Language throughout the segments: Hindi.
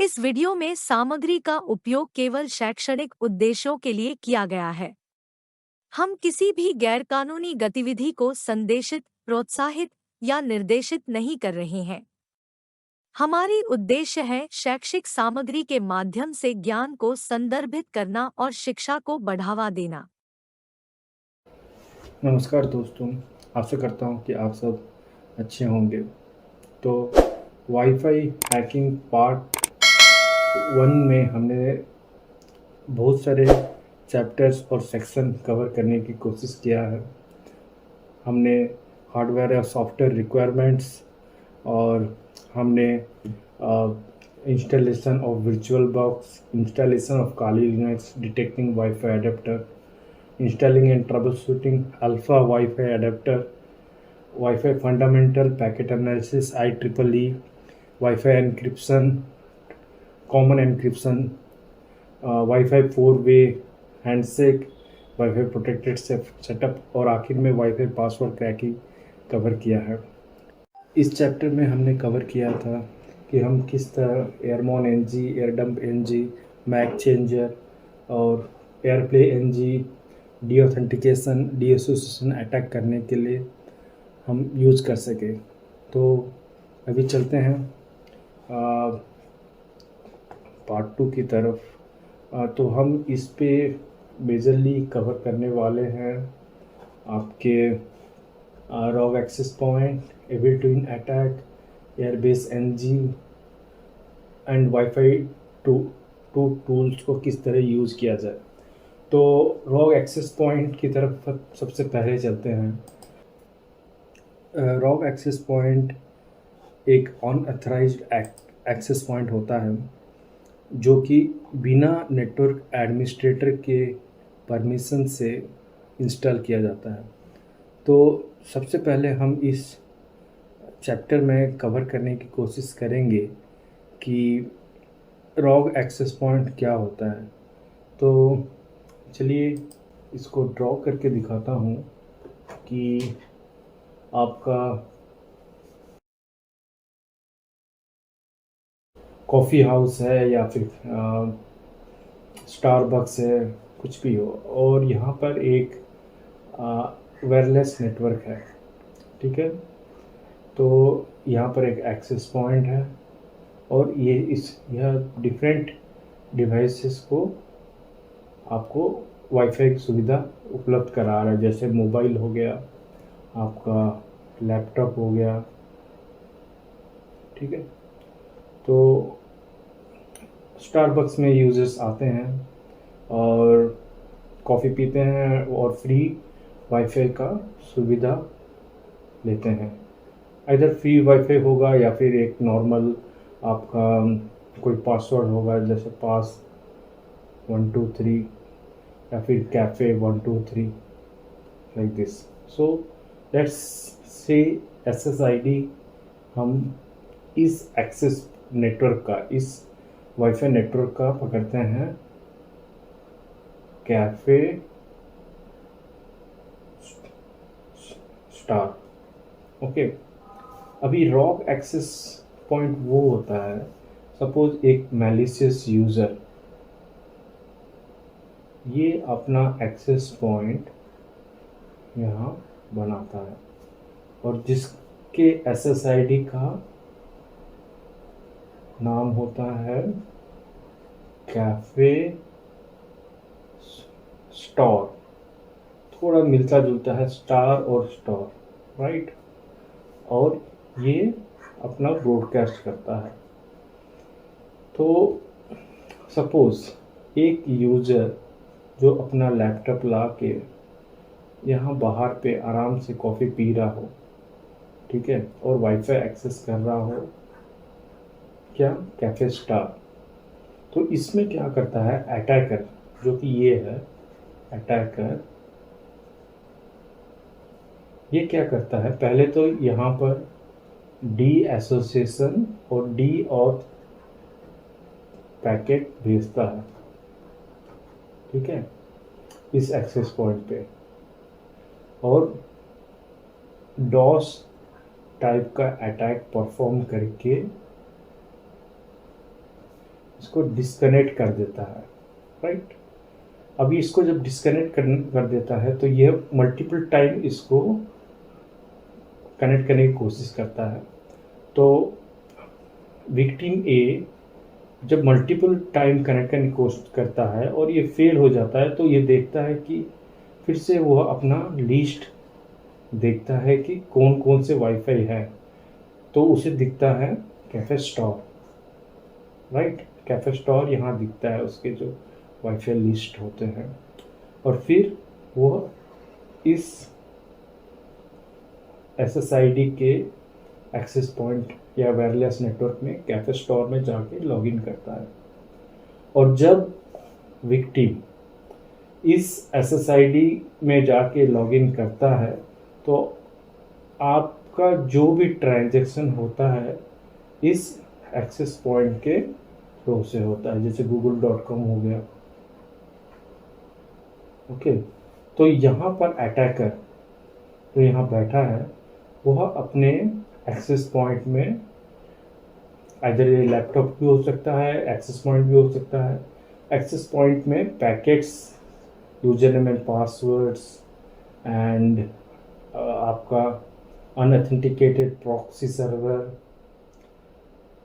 इस वीडियो में सामग्री का उपयोग केवल शैक्षणिक उद्देश्यों के लिए किया गया है। हम किसी भी गैरकानूनी गतिविधि को संदेशित, प्रोत्साहित या निर्देशित नहीं कर रहे हैं। हमारी उद्देश्य है शैक्षिक सामग्री के माध्यम से ज्ञान को संदर्भित करना और शिक्षा को बढ़ावा देना। नमस्कार दोस्तों, आशा करता हूँ कि आप सब अच्छे होंगे। तो वाईफाई हैकिंग पार्ट 1 में हमने बहुत सारे चैप्टर्स और सेक्शन कवर करने की कोशिश किया है। हमने हार्डवेयर और सॉफ्टवेयर रिक्वायरमेंट्स और हमने installation of virtual box, installation of Kali Linux, detecting wifi adapter, installing and troubleshooting alpha Wi-Fi adapter, Wi-Fi fundamental packet analysis, IEEE, Wi-Fi encryption, common encryption, Wi-Fi 4-way handshake, Wi-Fi protected setup और आखिर में Wi-Fi पासवर्ड क्रैकिंग कवर किया है। इस चैप्टर में हमने कवर किया था कि हम किस तरह airmon N G, airdump N G, MAC changer और aireplay N G de authentication, de association attack करने के लिए हम यूज़ कर सके। तो अभी चलते हैं पार्ट 2 की तरफ। तो हम इस पे मेजरली कवर करने वाले हैं आपके rogue access point, evil twin attack, airbase N G and wifi two tools को किस तरह यूज़ किया जाए। तो रॉग एक्सेस पॉइंट की तरफ सबसे पहले चलते हैं। रॉग एक्सेस पॉइंट एक अनऑथराइज्ड एक्सेस पॉइंट होता है जो कि बिना नेटवर्क एडमिनिस्ट्रेटर के परमिशन से इंस्टॉल किया जाता है। तो सबसे पहले हम इस चैप्टर में कवर करने की कोशिश करेंगे कि रॉग एक्सेस पॉइंट क्या होता है। तो चलिए इसको ड्रॉ करके दिखाता हूँ कि आपका कॉफ़ी हाउस है या फिर स्टारबक्स है, कुछ भी हो, और यहाँ पर एक वायरलेस नेटवर्क है। ठीक है, तो यहाँ पर एक एक्सेस पॉइंट है और यह डिफरेंट डिवाइसेस को आपको वाईफाई की सुविधा उपलब्ध करा रहा है। जैसे मोबाइल हो गया, आपका लैपटॉप हो गया। ठीक है, तो स्टारबक्स में यूजर्स आते हैं और कॉफ़ी पीते हैं और फ्री वाईफाई का सुविधा लेते हैं। इधर फ्री वाईफाई होगा या फिर एक नॉर्मल आपका कोई पासवर्ड होगा, जैसे पास 123 या फिर cafe 123 like this. So let's say SSID हम इस एक्सेस नेटवर्क का, इस वाईफाई नेटवर्क का पकड़ते हैं कैफ़े स्टार। ओके, अभी रॉग एक्सेस पॉइंट वो होता है, सपोज एक मैलिशियस यूज़र ये अपना एक्सेस पॉइंट यहाँ बनाता है और जिसके SSID का नाम होता है कैफ़े स्टार। थोड़ा मिलता जुलता है स्टार और स्टार, राइट। और ये अपना ब्रॉडकास्ट करता है। तो सपोज एक यूज़र जो अपना लैपटॉप ला के यहाँ बाहर पे आराम से कॉफ़ी पी रहा हो, ठीक है, और वाईफाई एक्सेस कर रहा हो क्या, कैफ़े स्टार, तो इसमें क्या करता है अटैकर, जो कि ये है अटैकर, ये क्या करता है, पहले तो यहाँ पर डी एसोसिएशन और डी ऑथ पैकेट भेजता है। ठीक है, इस एक्सेस पॉइंट पे, और डॉस टाइप का अटैक परफॉर्म करके इसको डिस्कनेक्ट कर देता है, राइट। अभी इसको जब डिस्कनेक्ट कर देता है तो यह मल्टीपल टाइम इसको कनेक्ट करने की कोशिश करता है। तो विक्टिम ए जब मल्टीपल टाइम कनेक्ट करने की कोशिश करता है और ये फेल हो जाता है तो ये देखता है कि फिर से वह अपना लिस्ट देखता है कि कौन कौन से वाईफाई है। तो उसे दिखता है cafe store, right. Cafe store यहाँ दिखता है, उसके जो वाईफाई लिस्ट होते हैं। और फिर वह इस SSID के एक्सेस पॉइंट या वायरलेस नेटवर्क में कैफे स्टोर में जाके लॉगिन करता है। और जब विक्टिम इस SSID में जाके लॉगिन करता है तो आपका जो भी ट्रांजैक्शन होता है इस एक्सेस पॉइंट के थ्रू से होता है, जैसे google.com हो गया। ओके, तो यहाँ पर अटैकर जो यहाँ बैठा है वह अपने एक्सेस पॉइंट में इधर ये लैपटॉप भी हो सकता है, एक्सेस पॉइंट भी हो सकता है। एक्सेस पॉइंट में packets, user name and passwords and आपका unauthenticated proxy server,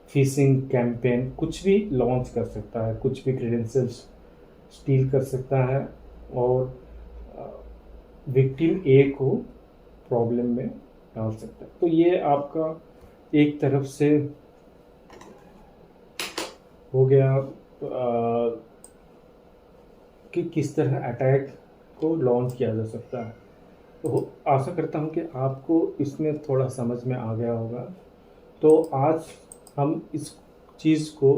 phishing campaign, कुछ भी लॉन्च कर सकता है, कुछ भी क्रेडेंशियल्स स्टील कर सकता है और विक्टिम ए को प्रॉब्लम में डाल सकता है। तो ये आपका एक तरफ से हो गया कि किस तरह अटैक को लॉन्च किया जा सकता है। तो आशा करता हूँ कि आपको इसमें थोड़ा समझ में आ गया होगा। तो आज हम इस चीज़ को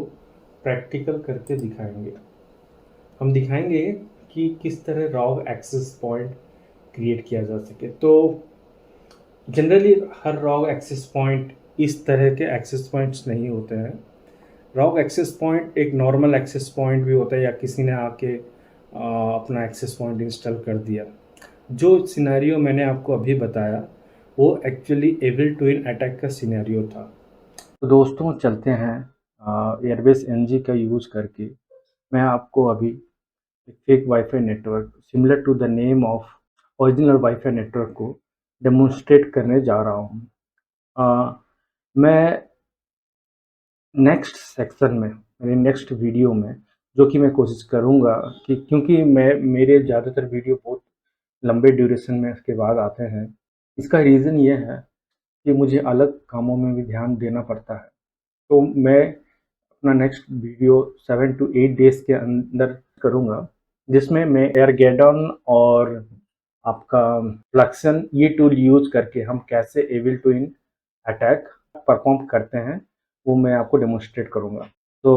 प्रैक्टिकल करके दिखाएंगे। हम दिखाएंगे कि किस तरह रॉग एक्सेस पॉइंट क्रिएट किया जा सके। तो जनरली हर रॉग एक्सेस पॉइंट इस तरह के एक्सेस पॉइंट्स नहीं होते हैं। रॉग एक्सेस पॉइंट एक नॉर्मल एक्सेस पॉइंट भी होता है या किसी ने आके अपना एक्सेस पॉइंट इंस्टॉल कर दिया। जो सिनेरियो मैंने आपको अभी बताया वो एक्चुअली एविल ट्विन अटैक का सिनेरियो था। तो दोस्तों चलते हैं एयरबेस NG का यूज़ करके मैं आपको अभी एक fake wifi network similar to the name of original wifi network को डेमोन्स्ट्रेट करने जा रहा हूँ। मैं नेक्स्ट सेक्शन में, मेरे नेक्स्ट वीडियो में, जो कि मैं कोशिश करूँगा कि क्योंकि मेरे ज़्यादातर वीडियो बहुत लंबे ड्यूरेशन में इसके बाद आते हैं, इसका रीज़न ये है कि मुझे अलग कामों में भी ध्यान देना पड़ता है। तो मैं अपना नेक्स्ट वीडियो 7 to 8 डेज़ के अंदर करूँगा, जिसमें मैं एयरगेडन और आपका फ्लक्सन ये टूल यूज़ करके हम कैसे एविल ट्विन अटैक परफॉर्म करते हैं वो मैं आपको डेमोन्स्ट्रेट करूँगा। तो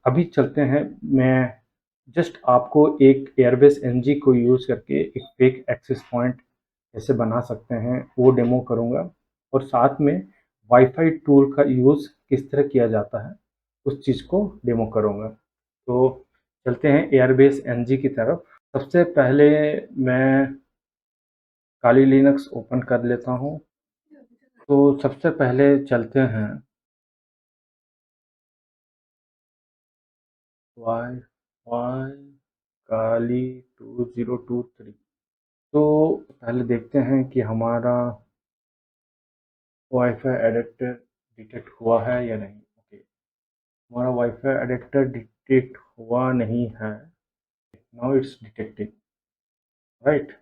अभी चलते हैं, मैं जस्ट आपको एक एयरबेस NG को यूज़ करके एक फेक एक्सेस पॉइंट कैसे बना सकते हैं वो डेमो करूँगा और साथ में वाईफाई टूल का यूज़ किस तरह किया जाता है उस चीज़ को डेमो करूँगा। तो चलते हैं एयरबेस NG की तरफ। सबसे पहले मैं काली लिनक्स ओपन कर लेता हूँ। तो सबसे पहले चलते हैं वाई काली 2023। तो पहले देखते हैं कि हमारा वाईफाई एडेप्टर डिटेक्ट हुआ है या नहीं। ओके, हमारा वाईफाई एडेप्टर डिटेक्ट हुआ नहीं है। Now it's detecting, right.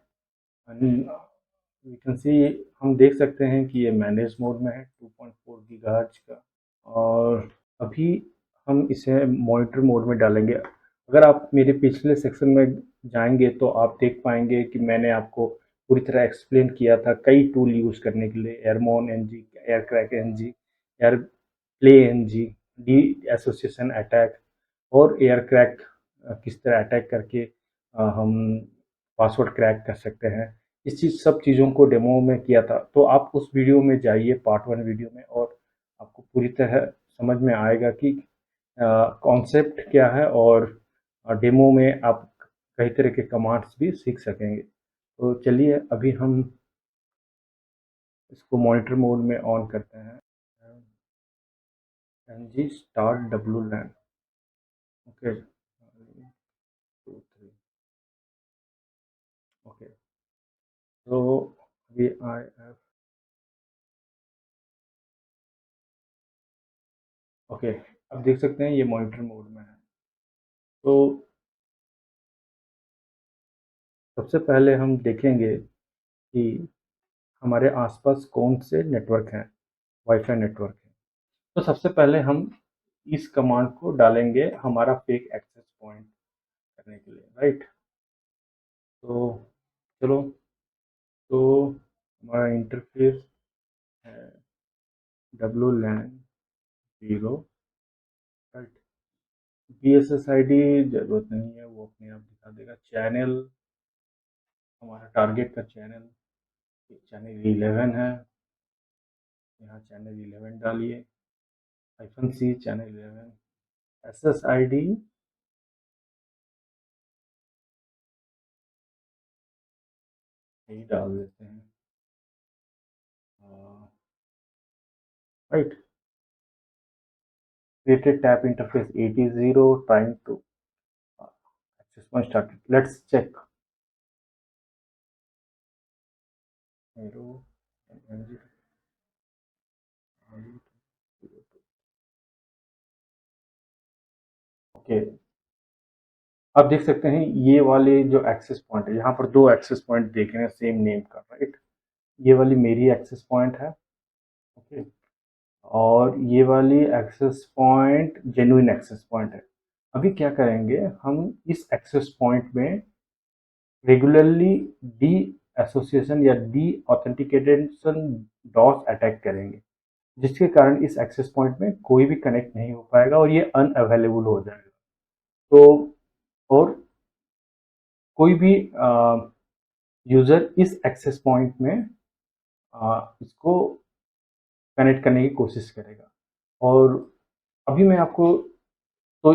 We can see, हम देख सकते हैं कि ये मैनेज मोड में है 2.4 गीगाहर्ट्ज का। और अभी हम इसे मॉनिटर मोड में डालेंगे। अगर आप मेरे पिछले सेक्शन में जाएंगे तो आप देख पाएंगे कि मैंने आपको पूरी तरह एक्सप्लेन किया था कई टूल यूज़ करने के लिए, एयरमोन NG, एयरक्रैक NG, air play NG, D association attack और एयरक्रैक किस तरह अटैक करके हम पासवर्ड क्रैक कर सकते हैं। इस चीज़ सब चीज़ों को डेमो में किया था। तो आप उस वीडियो में जाइए, पार्ट 1 वीडियो में, और आपको पूरी तरह समझ में आएगा कि कॉन्सेप्ट क्या है और डेमो में आप कई तरह के कमांड्स भी सीख सकेंगे। तो चलिए अभी हम इसको मॉनिटर मोड में ऑन करते हैं। NG start WLAN। Okay 2 3 okay. तो अभी आई एफ ओके, अब देख सकते हैं ये मॉनिटर मोड में है। तो सबसे पहले हम देखेंगे कि हमारे आसपास कौन से नेटवर्क हैं, वाईफाई नेटवर्क हैं। तो सबसे पहले हम इस कमांड को डालेंगे हमारा फेक एक्सेस पॉइंट करने के लिए, राइट। तो चलो, तो हमारा इंटरफेस है WLAN 0, राइट। BSSID जरूरत नहीं है, वो अपने आप दिखा देगा। चैनल, हमारा टारगेट का चैनल चैनल 11 है, यहाँ चैनल 11 डालिए। -C channel 11। SSID यही डाल देते हैं, right. created tap interface 80, trying to access point started. Let's check. Arrow and okay, अब देख सकते हैं ये वाले जो एक्सेस पॉइंट है, यहाँ पर दो एक्सेस पॉइंट देख रहे हैं सेम नेम का, राइट। ये वाली मेरी एक्सेस पॉइंट है, ओके। और ये वाली access point genuine access point है। अभी क्या करेंगे, हम इस एक्सेस पॉइंट में रेगुलरली डी एसोसिएशन या डी ऑथेंटिकेशन डॉस अटैक करेंगे, जिसके कारण इस एक्सेस पॉइंट में कोई भी कनेक्ट नहीं हो पाएगा और ये अनअवेलेबल हो जाएगा। तो और कोई भी यूज़र इस एक्सेस पॉइंट में इसको कनेक्ट करने की कोशिश करेगा। और अभी मैं आपको तो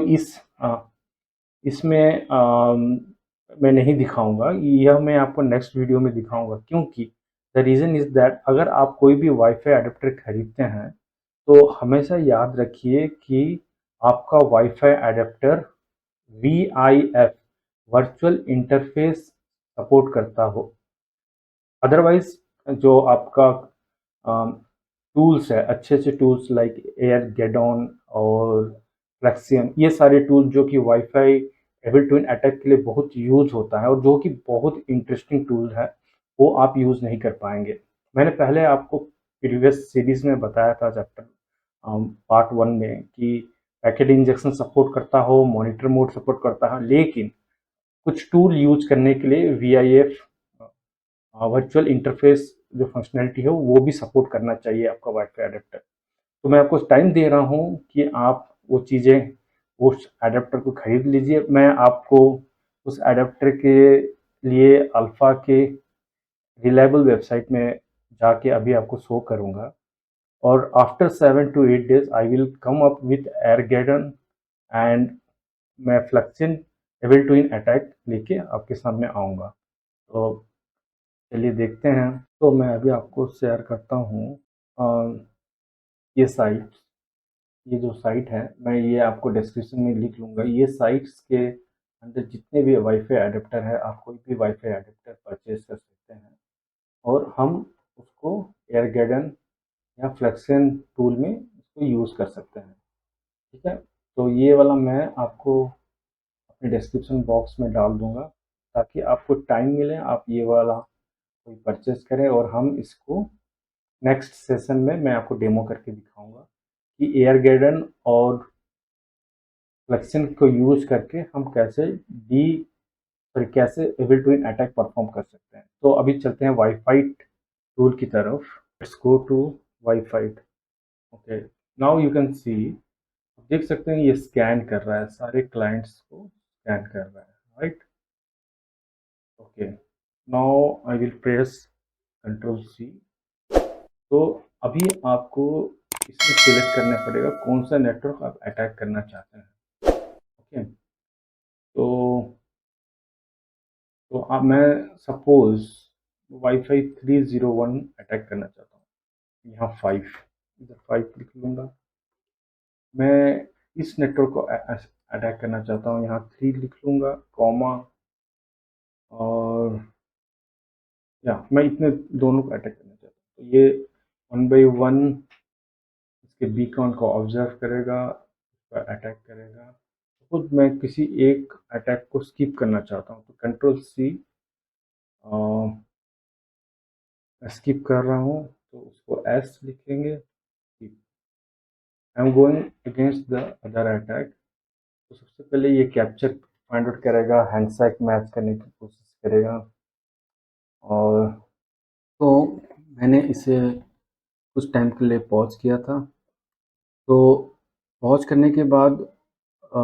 इसमें मैं नहीं दिखाऊंगा, यह मैं आपको नेक्स्ट वीडियो में दिखाऊंगा, क्योंकि द रीज़न इज़ दैट अगर आप कोई भी वाईफाई अडेप्टर खरीदते हैं तो हमेशा याद रखिए कि आपका wifi adapter VIF virtual interface support करता हो। अदरवाइज जो आपका टूल्स है, अच्छे अच्छे टूल्स लाइक एयरगेडॉन और फ्लेक्सियन, ये सारे टूल्स जो कि वाईफाई एबल ट्विन अटैक के लिए बहुत यूज होता है और जो कि बहुत इंटरेस्टिंग टूल है, वो आप यूज़ नहीं कर पाएंगे। मैंने पहले आपको प्रीवियस सीरीज में बताया था चैप्टर पार्ट 1 में कि पैकेट इंजेक्शन सपोर्ट करता हो, मॉनिटर मोड सपोर्ट करता है, लेकिन कुछ टूल यूज करने के लिए VIF वर्चुअल इंटरफेस जो फंक्शनैलिटी है वो भी सपोर्ट करना चाहिए आपका वाईफाई अडेप्टर। तो मैं आपको टाइम दे रहा हूँ कि आप वो चीज़ें, उस एडेप्टर को खरीद लीजिए। मैं आपको उस एडेप्टर के लिए अल्फ़ा के रिलायबल वेबसाइट में जाके अभी आपको शो करूँगा, और after 7 to 8 days I will come up with Airgeddon and मैं फ्लेक्सिन एबल ट्विन अटैक लेके आपके सामने आऊँगा। तो चलिए देखते हैं। तो मैं अभी आपको शेयर करता हूँ ये साइट, ये जो साइट है मैं ये आपको डिस्क्रिप्शन में लिख लूँगा। ये साइट्स के अंदर जितने भी वाईफाई अडेप्टर है, आप कोई भी वाईफाई अडेप्टर परचेज कर सकते हैं और हम उसको एयरगेडन या फ्लेक्सियन टूल में उसको यूज़ कर सकते हैं, ठीक है। तो ये वाला मैं आपको अपने डिस्क्रिप्शन बॉक्स में डाल दूंगा ताकि आपको टाइम मिले, आप ये वाला कोई परचेज करें और हम इसको नेक्स्ट सेशन में मैं आपको डेमो करके दिखाऊंगा कि एयरगेडन और फ्लेक्सियन को यूज करके हम कैसे एबल टू अटैक परफॉर्म कर सकते हैं। तो अभी चलते हैं वाईफाई टूल की तरफ। Let's go to wifi. Okay, now you can see, देख सकते हैं ये स्कैन कर रहा है, सारे क्लाइंट्स को स्कैन कर रहा है, right. Okay, now I will press Ctrl+C। तो अभी आपको इसमें सिलेक्ट करना पड़ेगा कौन सा नेटवर्क आप अटैक करना चाहते हैं, ओके। तो अब मैं सपोज वाईफाई 301 अटैक करना चाहता हूँ, यहाँ 5, इधर 5 लिख लूँगा। मैं इस नेटवर्क को अटैक करना चाहता हूँ, यहाँ 3 लिख लूँगा, कॉमा, और या मैं इतने दोनों को अटैक करना चाहता हूँ। तो ये 1 बाई 1 इसके बीकॉन को ऑब्जर्व करेगा, उस पर अटैक करेगा। खुद मैं किसी एक अटैक को स्किप करना चाहता हूँ, तो कंट्रोल सी स्किप कर रहा हूँ, तो उसको एस लिखेंगे। I am going against the other attack. तो सबसे पहले ये कैप्चर फाइंड आउट करेगा, हैंडसैक मैच करने की कोशिश करेगा। और तो मैंने इसे कुछ टाइम के लिए पॉज किया था। तो पॉज करने के बाद अ,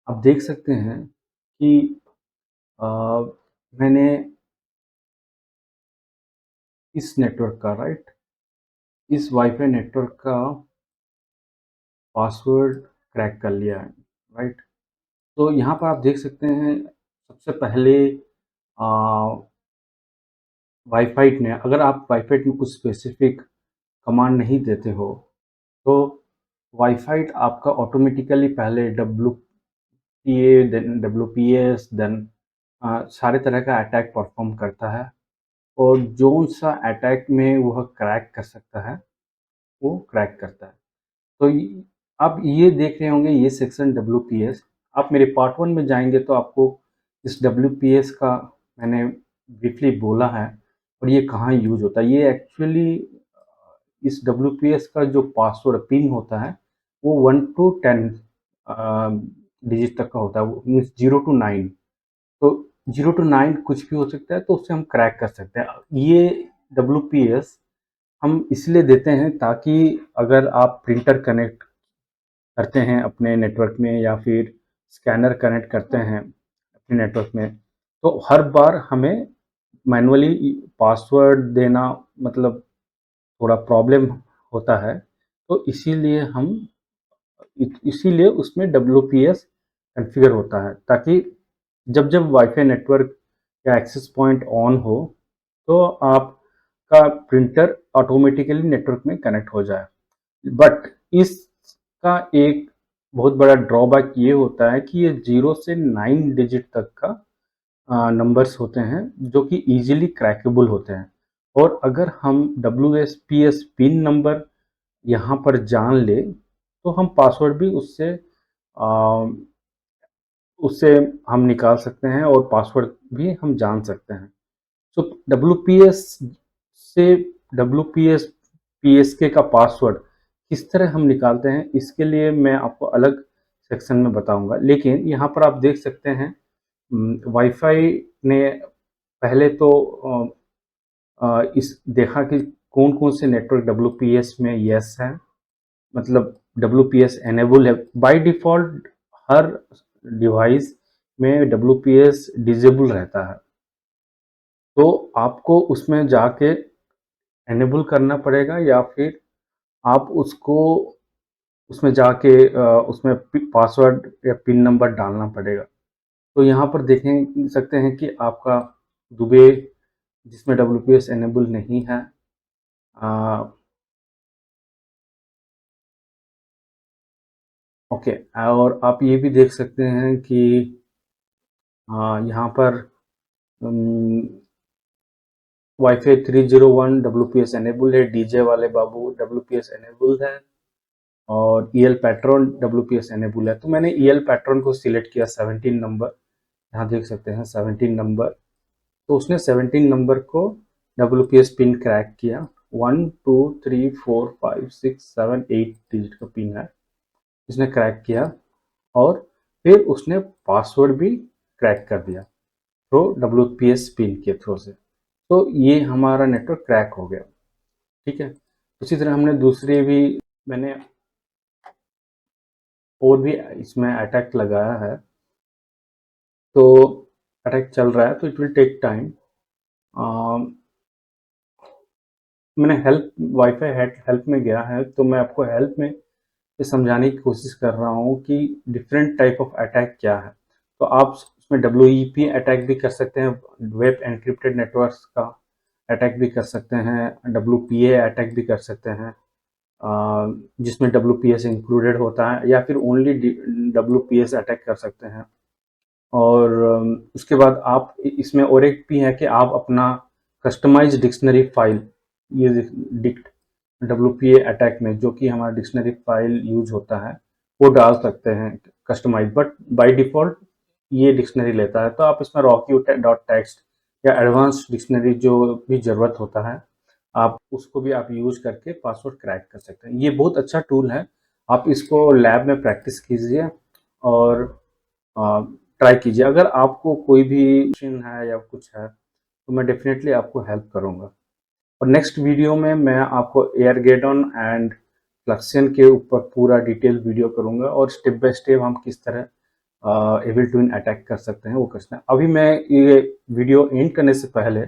आप देख सकते हैं कि अ, मैंने इस नेटवर्क का इस वाईफाई नेटवर्क का पासवर्ड क्रैक कर लिया है, राइट। तो यहाँ पर आप देख सकते हैं सबसे पहले वाईफाई ने, अगर आप वाईफाई में कुछ स्पेसिफिक कमांड नहीं देते हो तो वाईफाई आपका ऑटोमेटिकली पहले WPA देन WPS देन सारे तरह का अटैक परफॉर्म करता है, और जो सा अटैक में वह क्रैक कर सकता है वो क्रैक करता है। तो आप ये देख रहे होंगे ये सेक्शन WPS। आप मेरे पार्ट 1 में जाएंगे तो आपको इस WPS का मैंने ब्रीफली बोला है और ये कहाँ यूज होता है। ये एक्चुअली इस WPS का जो पासवर्ड पिन होता है वो 1 to 10 डिजिट तक का होता है, मीन्स 0 to 9। तो 0 to 9 कुछ भी हो सकता है, तो उससे हम क्रैक कर सकते हैं। ये WPS हम इसलिए देते हैं ताकि अगर आप प्रिंटर कनेक्ट करते हैं अपने नेटवर्क में या फिर स्कैनर कनेक्ट करते हैं अपने नेटवर्क में, तो हर बार हमें मैनुअली पासवर्ड देना मतलब थोड़ा प्रॉब्लम होता है। तो इसीलिए उसमें WPS कॉन्फ़िगर होता है, ताकि जब जब वाईफाई नेटवर्क या एक्सेस पॉइंट ऑन हो तो आपका प्रिंटर ऑटोमेटिकली नेटवर्क में कनेक्ट हो जाए। बट इसका एक बहुत बड़ा ड्रॉबैक ये होता है कि ये 0 से 9 डिजिट तक का नंबर्स होते हैं जो कि इजीली क्रैकेबल होते हैं। और अगर हम WSPS पिन नंबर यहाँ पर जान ले तो हम पासवर्ड भी उससे हम निकाल सकते हैं और पासवर्ड भी हम जान सकते हैं। तो WPS से WPS PSK का पासवर्ड किस तरह हम निकालते हैं इसके लिए मैं आपको अलग सेक्शन में बताऊंगा। लेकिन यहाँ पर आप देख सकते हैं वाईफाई ने पहले तो इस देखा कि कौन कौन से नेटवर्क WPS में यस है, मतलब WPS एनेबल है। बाय डिफ़ॉल्ट हर डिवाइस में WPS डिसेबल रहता है, तो आपको उसमें जाके एनेबल करना पड़ेगा या फिर आप उसको उसमें जाके उसमें पासवर्ड या पिन नंबर डालना पड़ेगा। तो यहाँ पर देख सकते हैं कि आपका दुबे जिसमें WPS एनेबल नहीं है, ओके। और आप ये भी देख सकते हैं कि यहाँ पर वाईफाई 301 WPS एनेबल है, डीजे वाले बाबू WPS एनेबल है, और EL पैटर्न WPS एनेबल है। तो मैंने EL पैटर्न को सिलेक्ट किया 17 नंबर, यहाँ देख सकते हैं 17 नंबर। तो उसने 17 नंबर को WPS पिन क्रैक किया। 1 2 3 4 5 6 7 8 डिजिट का पिन है, उसने क्रैक किया और फिर उसने पासवर्ड भी क्रैक कर दिया थ्रू WPS पिन के थ्रू से। तो ये हमारा नेटवर्क क्रैक हो गया, ठीक है। उसी तरह हमने दूसरी भी मैंने और भी इसमें अटैक लगाया है। तो अटैक चल रहा है तो इट विल टेक टाइम। मैंने वाईफाई हेल्प में गया है, तो मैं आपको हेल्प में ये समझाने की कोशिश कर रहा हूँ कि डिफरेंट टाइप ऑफ अटैक क्या है। तो आप उसमें WEP अटैक भी कर सकते हैं, वेब एनक्रिप्टेड नेटवर्क्स का अटैक भी कर सकते हैं, WPA अटैक भी कर सकते हैं, जिसमें WPS इंक्लूडेड होता है, या फिर ओनली WPS अटैक कर सकते हैं। और उसके बाद आप इसमें और एक भी है कि आप अपना कस्टमाइज डिक्शनरी फाइल, ये WPA अटैक में जो कि हमारा डिक्शनरी फाइल यूज होता है वो डाल सकते हैं कस्टमाइज, बट बाय डिफ़ॉल्ट ये डिक्शनरी लेता है। तो आप इसमें rockyou.txt या एडवांस डिक्शनरी जो भी ज़रूरत होता है आप उसको भी आप यूज करके पासवर्ड क्रैक कर सकते हैं। ये बहुत अच्छा टूल है, आप इसको लैब में प्रैक्टिस कीजिए और ट्राई कीजिए। अगर आपको कोई भी क्वेश्चन है या कुछ है तो मैं डेफिनेटली आपको हेल्प करूँगा। और नेक्स्ट वीडियो में मैं आपको एयरगेडन एंड फ्लक्सियन के ऊपर पूरा डिटेल वीडियो करूँगा और स्टेप बाय स्टेप हम किस तरह एविल ट्विन अटैक कर सकते हैं वो करना है। अभी मैं ये वीडियो एंड करने से पहले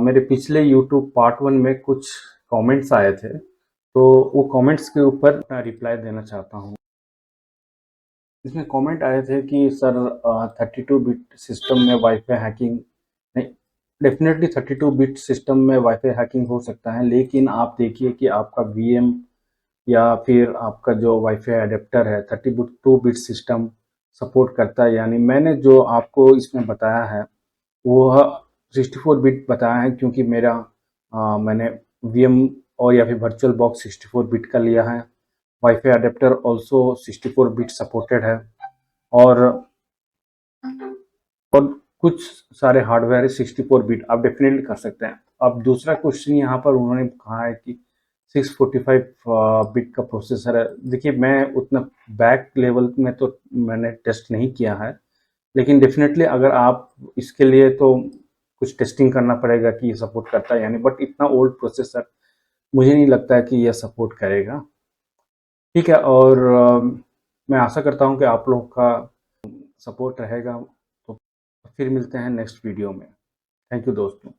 मेरे पिछले यूट्यूब पार्ट 1 में कुछ कमेंट्स आए थे, तो वो कमेंट्स के ऊपर मैं रिप्लाई देना चाहता हूँ। इसमें कमेंट आए थे कि सर 32 बिट सिस्टम में वाईफाई हैकिंग नहीं, डेफिनेटली 32 बिट सिस्टम में वाईफाई हैकिंग हो सकता है, लेकिन आप देखिए कि आपका VM या फिर आपका जो वाईफाई अडेप्टर है 32 बिट सिस्टम सपोर्ट करता है। यानी मैंने जो आपको इसमें बताया है वो 64 बिट बताया है, क्योंकि मैंने VM और या फिर वर्चुअल बॉक्स 64 बिट का लिया है। Wifi adapter also 64 bit supported है, और और कुछ सारे हार्डवेयर 64 बिट आप डेफिनेटली कर सकते हैं। अब दूसरा क्वेश्चन यहाँ पर उन्होंने कहा है कि 645 बिट का प्रोसेसर है। देखिए मैं उतना बैक लेवल में तो मैंने टेस्ट नहीं किया है, लेकिन डेफिनेटली अगर आप इसके लिए तो कुछ टेस्टिंग करना पड़ेगा कि ये सपोर्ट करता है यानी, बट इतना ओल्ड प्रोसेसर मुझे नहीं लगता है कि ये सपोर्ट करेगा। ठीक है, और मैं आशा करता हूँ कि आप लोग का सपोर्ट रहेगा। तो फिर मिलते हैं नेक्स्ट वीडियो में। थैंक यू दोस्तों।